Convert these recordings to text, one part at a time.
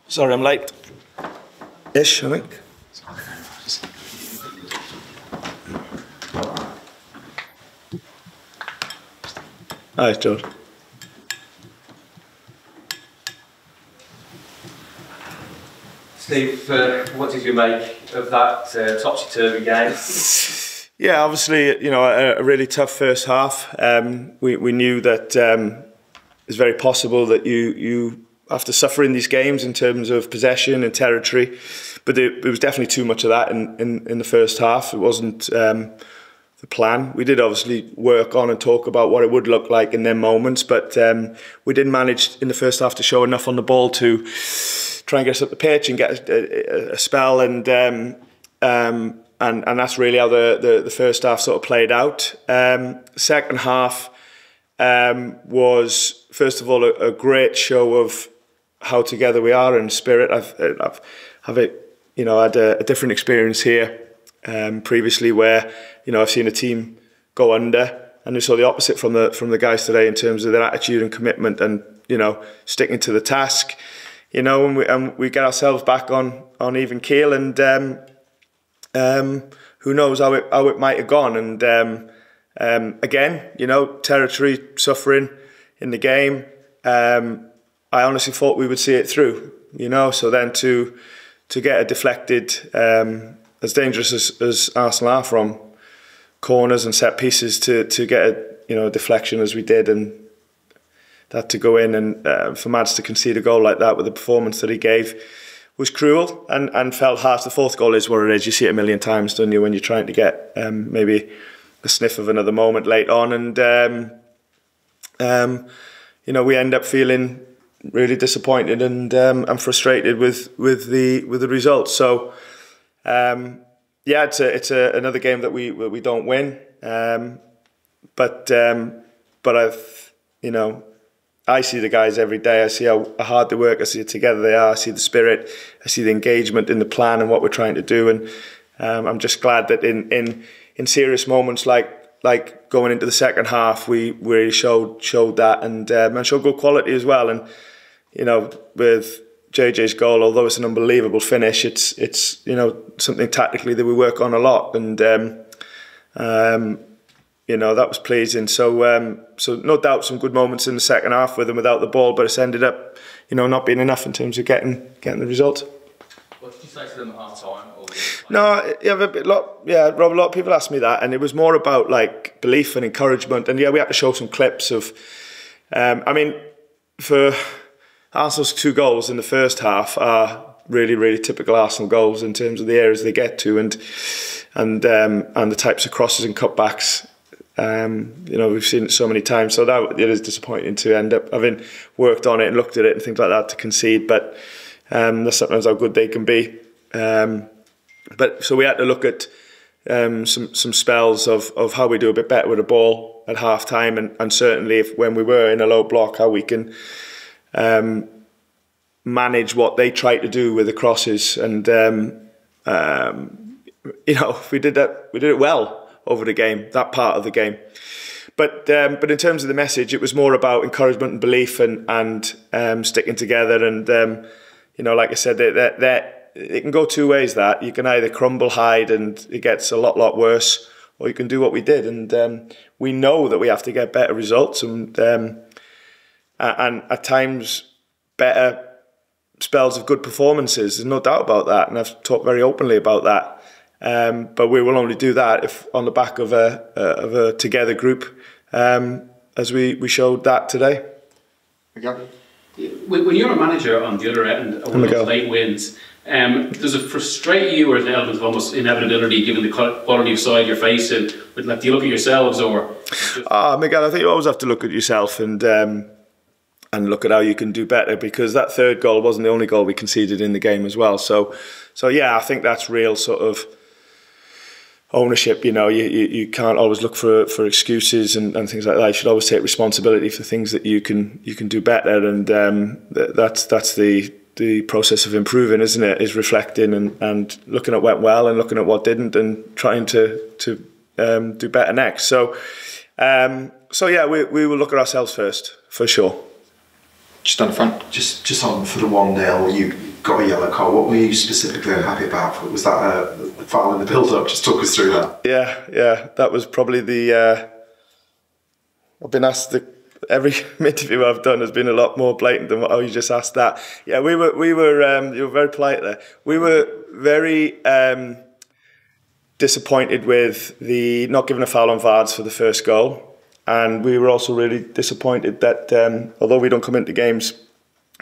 Sorry, I'm late. Ish, I think. Hi, George. Steve, what did you make of that topsy-turvy game? Yeah, obviously, you know, a really tough first half. We knew that it's very possible that you have to suffer in these games in terms of possession and territory, but it was definitely too much of that in the first half. It wasn't the plan. We did obviously work on and talk about what it would look like in them moments, but we didn't manage in the first half to show enough on the ball to try and get us up the pitch and get a spell, and that's really how the first half sort of played out. Second half was, first of all, a great show of how together we are in spirit. I've had a different experience here previously, where I've seen a team go under, and we saw the opposite from the guys today in terms of their attitude and commitment, and sticking to the task. And we get ourselves back on even keel, and who knows how it might have gone. And again, territory suffering in the game. I honestly thought we would see it through. So then to get a deflected, as dangerous as Arsenal are from corners and set pieces, to get a deflection as we did, and that to go in, and for Mads to concede a goal like that with the performance that he gave was cruel and felt harsh. The fourth goal is what it is. You see it a million times, don't you, when you're trying to get maybe a sniff of another moment late on, and we end up feeling really disappointed and frustrated with the results. So it's another game that we don't win, but I see the guys every day. I see how hard they work. I see how together they are. I see the spirit. I see the engagement in the plan and what we're trying to do. And I'm just glad that in serious moments like going into the second half, we really showed that, and showed good quality as well. And with JJ's goal, although it's an unbelievable finish, it's something tactically that we work on a lot, and that was pleasing. So no doubt some good moments in the second half with and without the ball, but it's ended up not being enough in terms of getting the result. What did you say to them at half time? No, Rob, a lot of people ask me that, and it was more about like belief and encouragement. And we had to show some clips of for Arsenal's 2 goals in the first half are really, really typical Arsenal goals in terms of the areas they get to, and the types of crosses and cutbacks. We've seen it so many times, so that it is disappointing to end up having worked on it and looked at it and things like that to concede. But that's sometimes how good they can be. But so we had to look at some spells of how we do a bit better with the ball at half time, and certainly when we were in a low block, how we can manage what they try to do with the crosses. And if we did that, we did it well over the game, that part of the game. But in terms of the message, it was more about encouragement and belief, and sticking together. And like I said, that it can go 2 ways. That you can either crumble, hide, and it gets a lot worse, or you can do what we did. And we know that we have to get better results, and at times better spells of good performances. There's no doubt about that, and I've talked very openly about that. But we will only do that if on the back of a together group, as we showed that today. Okay. When you're a manager on the other end of one of those late wins, does it frustrate you, or is it an element of almost inevitability given the quality of side you're facing? Do you look at yourselves, or? Miguel, I think you always have to look at yourself and look at how you can do better, because that third goal wasn't the only goal we conceded in the game as well. So I think that's real sort of ownership. You can't always look for excuses and things like that. You should always take responsibility for things that you can do better, and that's the process of improving, isn't it? Is reflecting and looking at what went well and looking at what didn't, and trying to do better next. So we will look at ourselves first, for sure. Just down the front. Just on for the 1-0, you got a yellow card. What were you specifically unhappy about? Was that a foul in the build-up? Just talk us through that. Yeah, that was probably the. I've been asked every interview I've done has been a lot more blatant than what you just asked that. Yeah, we were. You were very polite there. We were very disappointed with the not giving a foul on Vardy for the first goal. And we were also really disappointed that although we don't come into games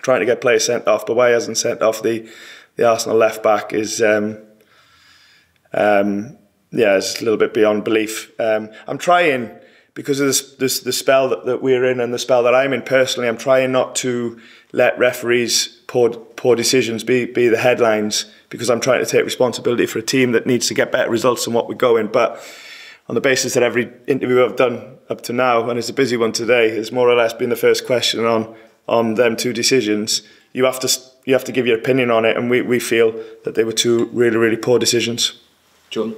trying to get players sent off, but why he hasn't sent off the Arsenal left back is it's a little bit beyond belief. I'm trying, because of the spell that we're in and the spell that I'm in personally, I'm trying not to let referees poor decisions be the headlines, because I'm trying to take responsibility for a team that needs to get better results than what we're going. But on the basis that every interview I've done up to now, and it's a busy one today, has more or less been the first question on them two decisions. You have to give your opinion on it, and we feel that they were two really, really poor decisions. Jordan?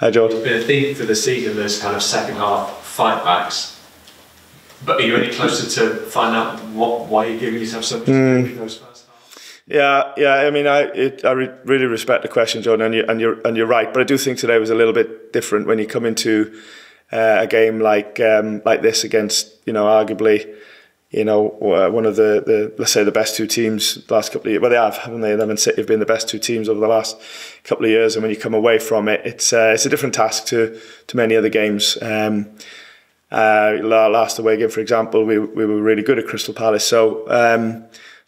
Hi, Jordan. It's been a theme for the season, those kind of second half fight backs. But are you any closer to find out why you're giving yourself so much in those first half? Yeah. I mean, I really respect the question, Jordan, and you're right. But I do think today was a little bit different when you come into a game like this against, arguably, one of the let's say the best two teams the last couple of years. Well, they have, haven't they? Them and City have been the best two teams over the last couple of years. And when you come away from it, it's a different task to many other games. Last away game, for example, we were really good at Crystal Palace. So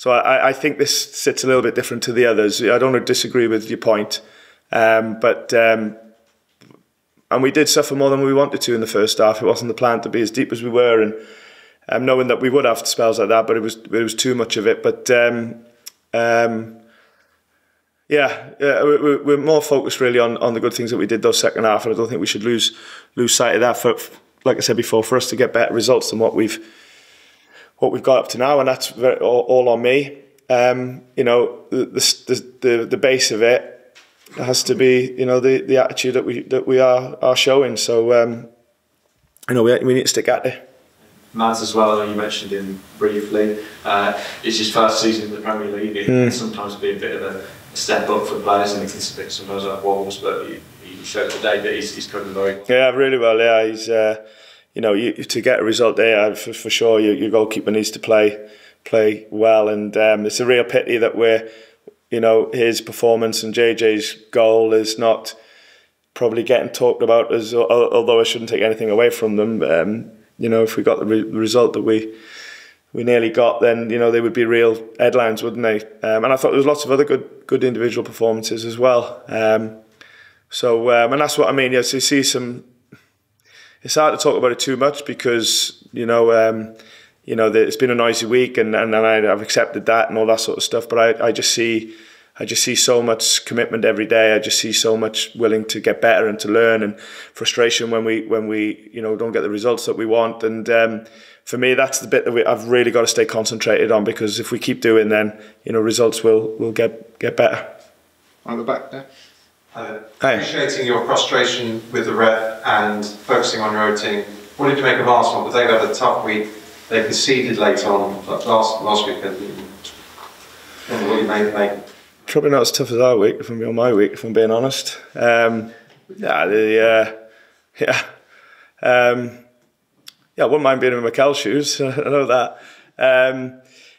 I think this sits a little bit different to the others. I don't disagree with your point, and we did suffer more than we wanted to in the first half. It wasn't the plan to be as deep as we were, and knowing that we would have spells like that, but it was too much of it. But we're more focused really on the good things that we did those second half, and I don't think we should lose sight of that. For, like I said before, for us to get better results than what we've got up to now, and that's all on me. The base of it has to be, the attitude that we are showing. So we need to stick at it. Matt as well, I know you mentioned him briefly. It's his first season in the Premier League. It can sometimes be a bit of a step up for players, and it can be sometimes like walls, but he showed today that he's coming very well. Yeah, really well. Yeah, he's to get a result there, for sure, your goalkeeper needs to play well, and it's a real pity that his performance and JJ's goal is not probably getting talked about, although I shouldn't take anything away from them. If we got the result that we nearly got, then they would be real headlines, wouldn't they? And I thought there was lots of other good individual performances as well. And that's what I mean. Yes, you see some. It's hard to talk about it too much because it's been a noisy week, and I've accepted that and all that sort of stuff. But I just see so much commitment every day. I just see so much willing to get better and to learn, and frustration when we don't get the results that we want. And for me, that's the bit that I've really got to stay concentrated on, because if we keep doing, then results will get better. On the back there. Appreciating your frustration with the ref and focusing on your own team. What did you make of Arsenal? Because they've had a tough week. They conceded late on last week. What do you make? Probably not as tough as our week, if I'm being honest. I wouldn't mind being in Mikel's shoes. I know that.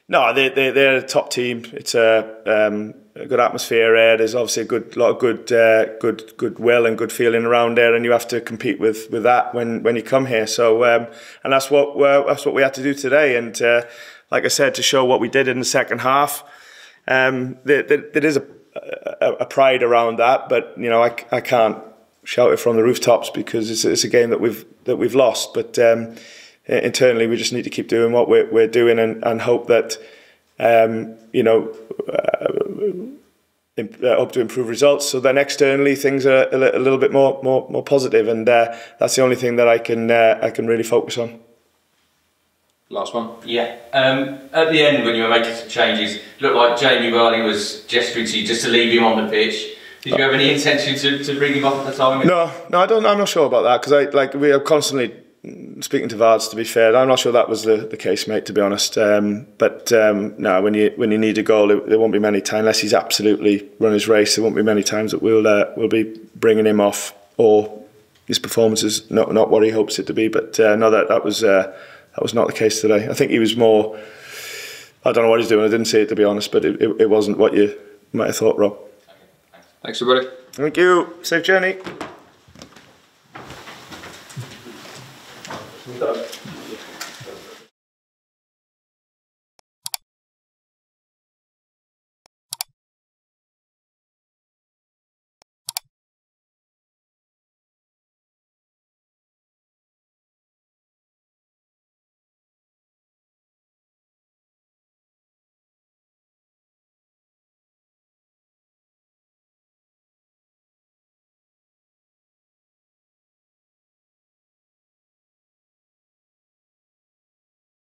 No, they're a top team. It's a good atmosphere here. There's obviously a lot of good will and good feeling around there, and you have to compete with that when you come here. So and that's what we had to do today. And like I said, to show what we did in the second half. There is a pride around that, but I can't shout it from the rooftops because it's a game that we've lost. But internally, we just need to keep doing what we're doing and hope that hope to improve results. So then externally, things are a little bit more positive, and that's the only thing that I can really focus on. Last one. Yeah. At the end, when you were making some changes, it looked like Jamie Vardy was gesturing to you just to leave him on the pitch. Did you have any intention to bring him off at the time? No, I don't. I'm not sure about that, because we are constantly speaking to Vards, to be fair, I'm not sure that was the case, mate, to be honest. But no, when you need a goal, there won't be many times, unless he's absolutely run his race, there won't be many times that we'll be bringing him off, or his performance is not what he hopes it to be. But no, that was not the case today. I think he was more, I don't know what he's doing, I didn't see it, to be honest, but it wasn't what you might have thought, Rob. Thanks everybody. Thank you. Safe journey.